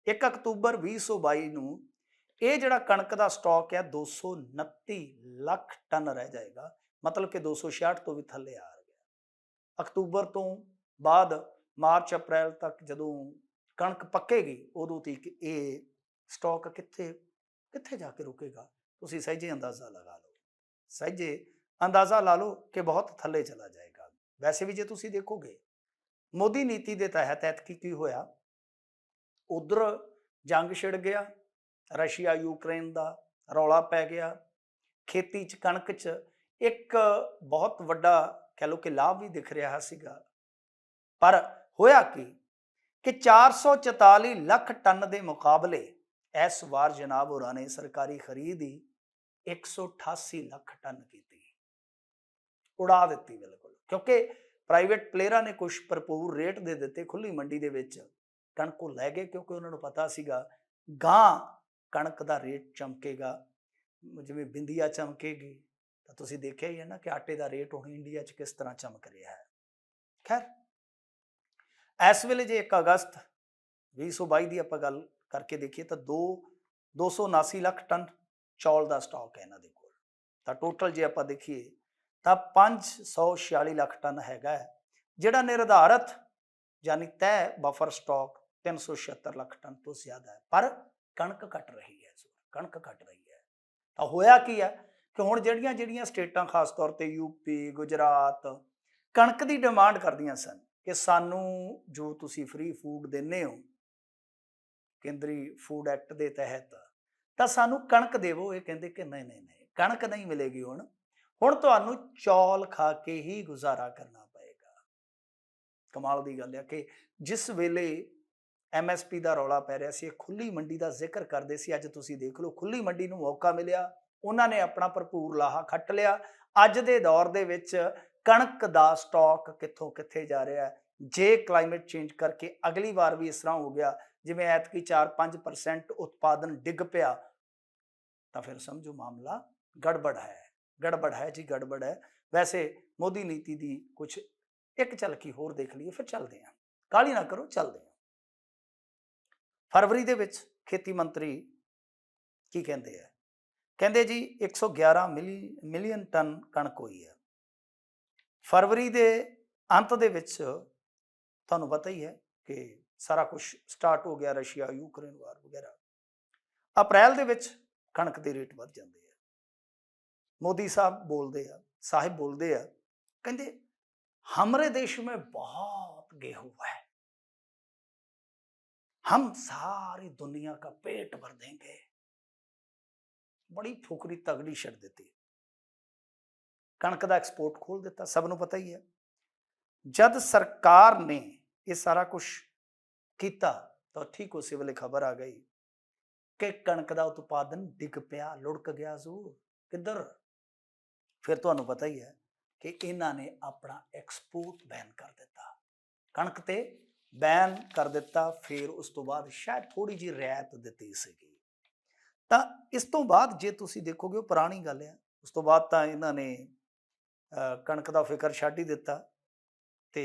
1 ਅਕਤੂਬਰ 2022 ਨੂੰ ਇਹ ਜਿਹੜਾ ਕਣਕ ਦਾ ਸਟਾਕ ਹੈ 229 ਲੱਖ ਟਨ ਰਹਿ ਜਾਏਗਾ, ਮਤਲਬ ਕਿ 266 ਤੋਂ ਵੀ ਥੱਲੇ ਆ ਗਿਆ। ਅਕਤੂਬਰ ਤੋਂ ਬਾਅਦ ਮਾਰਚ ਅਪ੍ਰੈਲ ਤੱਕ ਜਦੋਂ ਕਣਕ ਪੱਕੇਗੀ ਉਦੋਂ ਤੱਕ ਇਹ ਸਟਾਕ ਕਿੱਥੇ ਜਾ ਕੇ ਰੁਕੇਗਾ, ਤੁਸੀਂ ਸਹਿਜੇ ਅੰਦਾਜ਼ਾ ਲਗਾ ਲਓ, ਸਹਿਜੇ ਅੰਦਾਜ਼ਾ ਲਾ ਲਓ ਕਿ ਬਹੁਤ ਥੱਲੇ ਚਲਾ ਜਾਏਗਾ। ਵੈਸੇ ਵੀ ਜੇ ਤੁਸੀਂ ਦੇਖੋਗੇ ਮੋਦੀ ਨੀਤੀ ਦੇ ਤਹਿਤ ਕੀ ਹੋਇਆ, ਉਧਰ ਜੰਗ ਛਿੜ ਗਿਆ, ਰਸ਼ੀਆ ਯੂਕਰੇਨ ਦਾ ਰੌਲਾ ਪੈ ਗਿਆ, ਖੇਤੀ 'ਚ ਕਣਕ 'ਚ ਇੱਕ ਬਹੁਤ ਵੱਡਾ ਕਹਿ ਲਓ ਕਿ ਲਾਭ ਵੀ ਦਿਖ ਰਿਹਾ ਸੀਗਾ। ਪਰ ਹੋਇਆ ਕਿ 444 ਲੱਖ ਟਨ ਦੇ ਮੁਕਾਬਲੇ ਇਸ ਵਾਰ ਜਨਾਬ ਹੋਰਾਂ ਨੇ ਸਰਕਾਰੀ ਖਰੀਦ ਹੀ 188 ਲੱਖ ਟਨ ਕੀਤੀ, ਉਡਾ ਦਿੱਤੀ ਬਿਲਕੁਲ, ਕਿਉਂਕਿ ਪ੍ਰਾਈਵੇਟ ਪਲੇਅਰਾਂ ਨੇ ਕੁਝ ਭਰਪੂਰ ਰੇਟ ਦੇ ਦਿੱਤੇ ਖੁੱਲੀ ਮੰਡੀ ਦੇ ਵਿੱਚ, ਕਣਕ ਉਹ ਲੈ ਗਏ ਕਿਉਂਕਿ ਉਹਨਾਂ ਨੂੰ ਪਤਾ ਸੀਗਾ ਗਾਂ ਕਣਕ ਦਾ ਰੇਟ ਚਮਕੇਗਾ, ਜਿਵੇਂ ਬਿੰਦੀਆਂ ਚਮਕੇਗੀ। ਤਾਂ ਤੁਸੀਂ ਦੇਖਿਆ ਹੀ ਹੈ ਨਾ ਕਿ ਆਟੇ ਦਾ ਰੇਟ ਹੁਣ ਇੰਡੀਆ 'ਚ ਕਿਸ ਤਰ੍ਹਾਂ ਚਮਕ ਰਿਹਾ ਹੈ। ਖੈਰ ਇਸ ਵੇਲੇ ਜੇ 1 ਅਗਸਤ 2022 ਦੀ ਆਪਾਂ ਗੱਲ ਕਰਕੇ ਦੇਖੀਏ ਤਾਂ 279 ਲੱਖ ਟਨ ਚੌਲ ਦਾ ਸਟਾਕ ਹੈ ਇਹਨਾਂ ਦੇ ਕੋਲ। ਤਾਂ ਟੋਟਲ ਜੇ ਆਪਾਂ ਦੇਖੀਏ ਤਾਂ 546 ਲੱਖ ਟਨ ਹੈਗਾ, ਜਿਹੜਾ ਨਿਰਧਾਰਤ ਯਾਨੀ ਤੈਅ ਬਫਰ ਸਟਾਕ 376 ਲੱਖ ਟਨ ਤੋਂ ਜ਼ਿਆਦਾ ਹੈ। ਪਰ ਕਣਕ ਘਟ ਰਹੀ ਹੈ, ਕਣਕ ਘਟ ਰਹੀ ਹੈ। ਤਾਂ ਹੋਇਆ ਕੀ ਹੈ ਕਿ ਹੁਣ ਜਿਹੜੀਆਂ ਸਟੇਟਾਂ ਖਾਸ ਤੌਰ ਤੇ ਯੂਪੀ, ਗੁਜਰਾਤ ਕਣਕ ਦੀ ਡਿਮਾਂਡ ਕਰਦੀਆਂ ਸਨ ਕਿ ਸਾਨੂੰ ਜੋ ਤੁਸੀਂ ਫ੍ਰੀ ਫੂਡ ਦਿੰਦੇ ਹੋ ਕੇਂਦਰੀ ਫੂਡ ਐਕਟ ਦੇ ਤਹਿਤ, ਤਾਂ ਸਾਨੂੰ ਕਣਕ ਦੇਵੋ। ਇਹ ਕਹਿੰਦੇ ਕਿ ਨਹੀਂ ਕਣਕ ਨਹੀਂ ਮਿਲੇਗੀ, ਹੁਣ ਤੁਹਾਨੂੰ ਚੌਲ ਖਾ ਕੇ ਹੀ ਗੁਜ਼ਾਰਾ ਕਰਨਾ ਪਏਗਾ। ਕਮਾਲ ਦੀ ਗੱਲ ਹੈ ਕਿ ਜਿਸ ਵੇਲੇ MSP ਦਾ ਰੌਲਾ ਪੈ ਰਿਹਾ ਸੀ, ਖੁੱਲੀ ਮੰਡੀ ਦਾ ਜ਼ਿਕਰ ਕਰਦੇ ਸੀ, ਅੱਜ ਤੁਸੀਂ ਦੇਖ ਲਓ ਖੁੱਲੀ ਮੰਡੀ ਨੂੰ ਮੌਕਾ ਮਿਲਿਆ, ਉਹਨਾਂ ਨੇ ਆਪਣਾ ਭਰਪੂਰ ਲਾਹਾ ਖੱਟ ਲਿਆ। ਅੱਜ ਦੇ ਦੌਰ ਦੇ ਵਿੱਚ ਕਣਕ ਦਾ ਸਟਾਕ ਕਿੱਥੋਂ ਕਿੱਥੇ ਜਾ ਰਿਹਾ ਹੈ। ਜੇ ਕਲਾਈਮੇਟ ਚੇਂਜ ਕਰਕੇ ਅਗਲੀ ਵਾਰ ਵੀ ਇਸ ਤਰ੍ਹਾਂ ਹੋ ਗਿਆ ਜਿਵੇਂ ਐਤਕੀ 4-5% ਉਤਪਾਦਨ ਡਿੱਗ ਪਿਆ, ਤਾਂ ਫਿਰ ਸਮਝੋ ਮਾਮਲਾ ਗੜਬੜ ਹੈ ਜੀ, ਗੜਬੜ ਹੈ। ਵੈਸੇ ਮੋਦੀ ਨੀਤੀ ਦੀ ਕੁਝ ਇੱਕ ਝਲਕੀ ਹੋਰ ਦੇਖ ਲਈਏ, ਫਿਰ ਚੱਲਦੇ ਹਾਂ, ਕਾਹਲੀ ਨਾ ਕਰੋ, ਚੱਲਦੇ ਹਾਂ। ਫਰਵਰੀ ਦੇ ਵਿੱਚ ਖੇਤੀ ਮੰਤਰੀ ਕੀ ਕਹਿੰਦੇ ਆ, ਕਹਿੰਦੇ ਜੀ 111 ਮਿਲੀਅਨ ਟਨ ਕਣਕ ਹੋਈ ਹੈ। ਫਰਵਰੀ ਦੇ ਅੰਤ ਦੇ ਵਿੱਚ ਤੁਹਾਨੂੰ ਪਤਾ ਹੀ ਹੈ ਕਿ ਸਾਰਾ ਕੁਝ ਸਟਾਰਟ ਹੋ ਗਿਆ, ਰਸ਼ੀਆ ਯੂਕਰੇਨ ਵਾਰ ਵਗੈਰਾ। ਅਪ੍ਰੈਲ ਦੇ ਵਿੱਚ ਕਣਕ ਦੇ ਰੇਟ ਵੱਧ ਜਾਂਦੇ ਆ, मोदी साहब बोलते हैं कहते हमारे देश में बहुत गेहूं है, हम सारी दुनिया का पेट भर देंगे। बड़ी फुकरी तगड़ी छड़ दी, कणक का एक्सपोर्ट खोल दिता। सबनों पता ही है, जब सरकार ने ये सारा कुछ किया तो ठीक उस वेले खबर आ गई कि कणक का उत्पादन डिग पिया, लुढ़क गया। जरूर किधर, फिर तो पता ही है कि इन्होंने अपना एक्सपोर्ट बैन कर दिता, कणक ते बैन कर दिता। फिर उस तो बाद शायद थोड़ी जी रियायत दी सीगी। तो इस तो बाद जे तुसी देखोगे पुरानी गल है, उस तो बाद तो इन्होंने कणक का फिक्र छड्ड ही दिता ते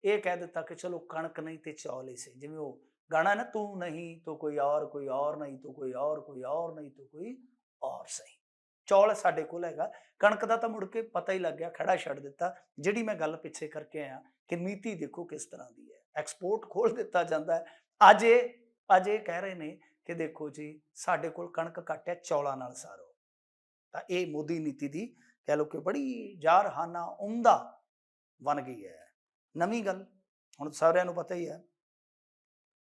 ये कह दिता कि चलो कणक नहीं तो चौल ही से। जिवें वो गाना ना, तू नहीं तो कोई और नहीं तो कोई और नहीं तो कोई और सही। चौल साडे कोल हैगा, कणक का तो मुड़ के पता ही लग गया, खड़ा छड्ड दिता। जिहड़ी मैं गल पिछे करके आया कि नीति देखो किस तरह की है, एक्सपोर्ट खोल दिता जाता है। अज ये कह रहे हैं कि देखो जी साडे कोल कणक घट है, चौलों नाल सारो। तो ये मोदी नीति की कह लो कि बड़ी जारहाना उमदा बन गई है। नवी गल हुण सारिਆਂ ਨੂੰ पता ही है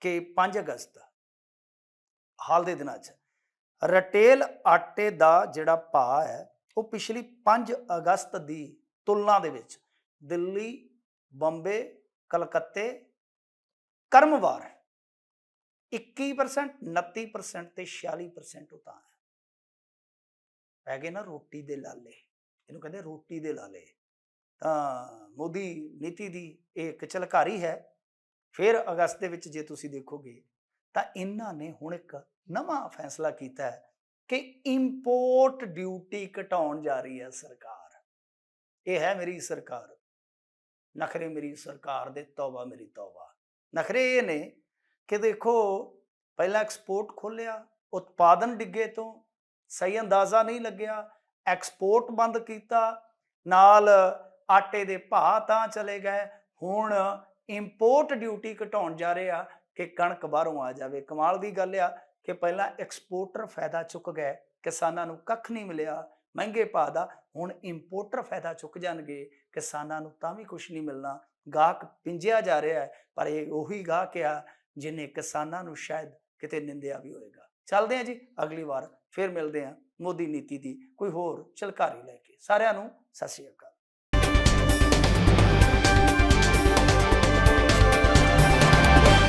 कि 5 अगस्त हाल के दिनों रिटेल आटे का जिहड़ा भाव है वो पिछली 5 अगस्त की तुलना दे विच दिल्ली, बंबे, कलकत्ते क्रमवार 21%, 29% ते 46% उतां है। पै गए ना रोटी दे लाले, इहनूं कहंदे रोटी दे लाले। मोदी नीति की एक झलकारी है। फिर अगस्त के विच जे तुसीं देखोगे तो इन्हां ने हुण एक नवां फैसला किया है कि इंपोर्ट ड्यूटी घटाउण जा रही है सरकार। ये है मेरी सरकार, नखरे मेरी सरकार दे, तौबा मेरी तौबा। नखरे ये ने कि देखो पहला एक्सपोर्ट खोलिया, उत्पादन डिगे तो सही अंदाजा नहीं लग्या, एक्सपोर्ट बंद किया, नाल आटे दे भाव तां चले गए। हुण इंपोर्ट ड्यूटी घटाउण जा रहे आ कि कणक बाहरों आ जाए। कमाल की गल आ कि पहला एक्सपोर्टर फायदा चुक गए, किसानों नूं कख नहीं मिलिया महंगे भाव का, हुण इंपोर्टर फायदा चुक जाणगे, किसानों नूं तां भी कुछ नहीं मिलना। गाहक पिंजिया जा रहा है, पर यह उही गाहक आ जिन्हें किसानों नूं शायद किते निंदिया भी होएगा। चलते हैं जी, अगली बार फिर मिलते हैं मोदी नीति की कोई होर झलकारी लैके। सारिआं नूं सत श्री अकाल।